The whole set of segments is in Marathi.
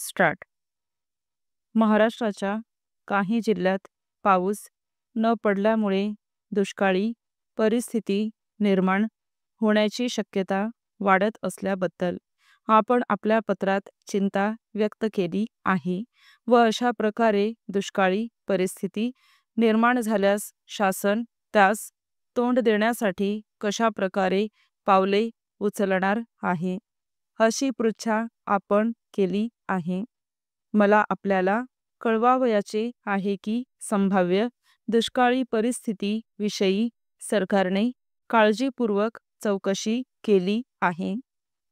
स्टार्ट. महाराष्ट्राच्या काही जिल्ह्यात पाऊस न पडल्यामुळे दुष्काळी परिस्थिती निर्माण होण्याची शक्यता वाढत असल्याबद्दल आपण आपल्या पत्रात चिंता व्यक्त केली आहे व अशा प्रकारे दुष्काळी परिस्थिती निर्माण झाल्यास शासन त्यास तोंड देण्यासाठी कशा प्रकारे पावले उचलणार आहे अशी पृच्छा आपण केली आहे. मला आपल्याला कळवावयाचे आहे की संभाव्य दुष्काळी परिस्थिती विषयी सरकारने काळजीपूर्वक चौकशी केली आहे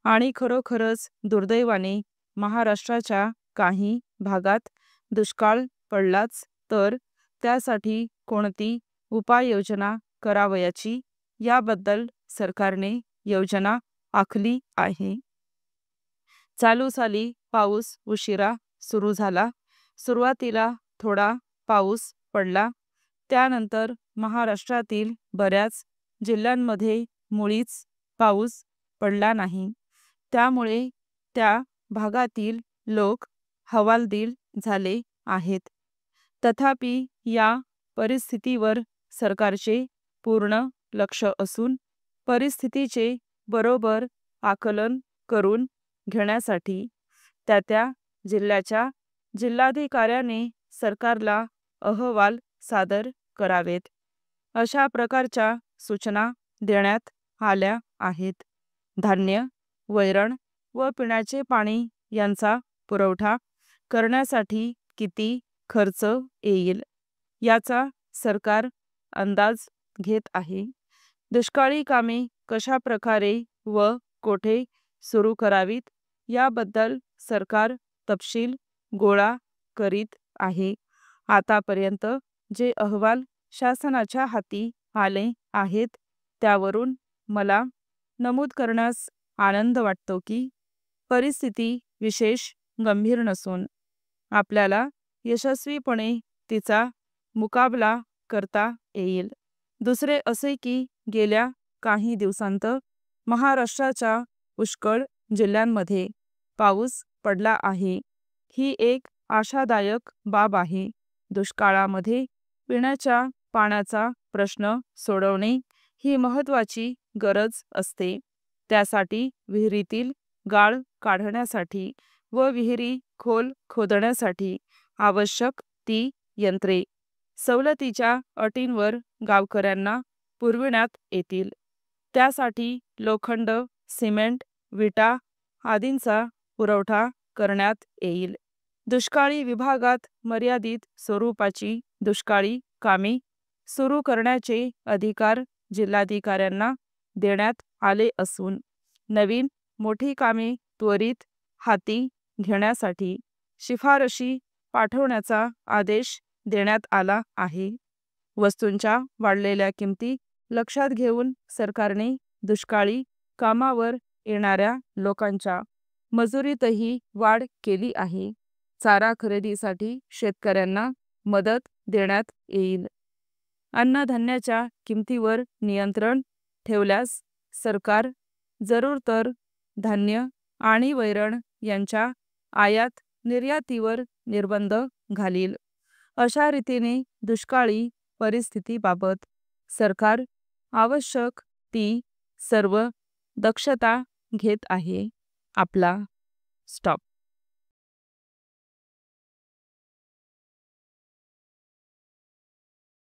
आणि खरोखरच दुर्दैवाने महाराष्ट्राच्या काही भागात दुष्काळ पडलाच तर त्यासाठी कोणती उपाययोजना करावयाची याबद्दल सरकारने योजना आखली आहे. चालू साली पाऊस उशिरा सुरू झाला. सुरुवातीला थोडा पाऊस पडला. त्यानंतर महाराष्ट्रातील बऱ्याच जिल्ह्यांमध्ये मुळीच पाऊस पडला नाही. त्यामुळे त्या भागातील लोक हवालदिल झाले आहेत. तथापि या परिस्थितीवर सरकारचे पूर्ण लक्ष असून परिस्थितीचे बरोबर आकलन करून घेण्यासाठी त्या जिल्ह्याच्या जिल्हाधिकाऱ्याने सरकारला अहवाल सादर करावेत अशा प्रकारच्या सूचना देण्यात आल्या आहेत. धान्य, वैरण व पिण्याचे पाणी यांचा पुरवठा करण्यासाठी किती खर्च येईल याचा सरकार अंदाज घेत आहे. दुष्काळी कामे कशा प्रकारे व कोठे सुरू करावीत याबद्दल सरकार तपशील गोळा करीत आहे. आतापर्यंत जे अहवाल शासनाच्या हाती आले आहेत त्यावरून मला नमूद करण्यास आनंद वाटतो की परिस्थिती विशेष गंभीर नसून आपल्याला यशस्वीपणे तिचा मुकाबला करता येईल. दुसरे असे की गेल्या काही दिवसांत महाराष्ट्राच्या पुष्कळ जिल्ह्यांमध्ये पाऊस पडला आहे. ही एक आशादायक बाब आहे. दुष्काळामध्ये पिण्याच्या पाण्याचा प्रश्न सोडवणे ही महत्त्वाची गरज असते. त्यासाठी विहिरीतील गाळ काढण्यासाठी व विहिरी खोल खोदण्यासाठी आवश्यक ती यंत्रे सवलतीच्या अटींवर गावकऱ्यांना पुरविण्यात येतील. त्यासाठी लोखंड, सिमेंट, विटा आदींचा पुरवठा करण्यात येईल. दुष्काळी विभागात मर्यादित स्वरूपाची दुष्काळी कामे सुरू करण्याचे अधिकार जिल्हाधिकाऱ्यांना देण्यात आले असून नवीन मोठी कामे त्वरित हाती घेण्यासाठी शिफारशी पाठवण्याचा आदेश देण्यात आला आहे. वस्तूंच्या वाढलेल्या किमती लक्षात घेऊन सरकारने दुष्काळी कामावर येणाऱ्या लोकांच्या मजुरीतही वाढ केली आहे. चारा खरेदीसाठी शेतकऱ्यांना मदत देण्यात येईल. अन्नधान्याच्या किमतीवर नियंत्रण ठेवल्यास सरकार जरूर तर धान्य आणि वैरण यांच्या आयात निर्यातीवर निर्बंध घालील. अशा रीतीने दुष्काळी परिस्थितीबाबत सरकार आवश्यक ती सर्व दक्षता घेत आहे. आपला स्टॉप.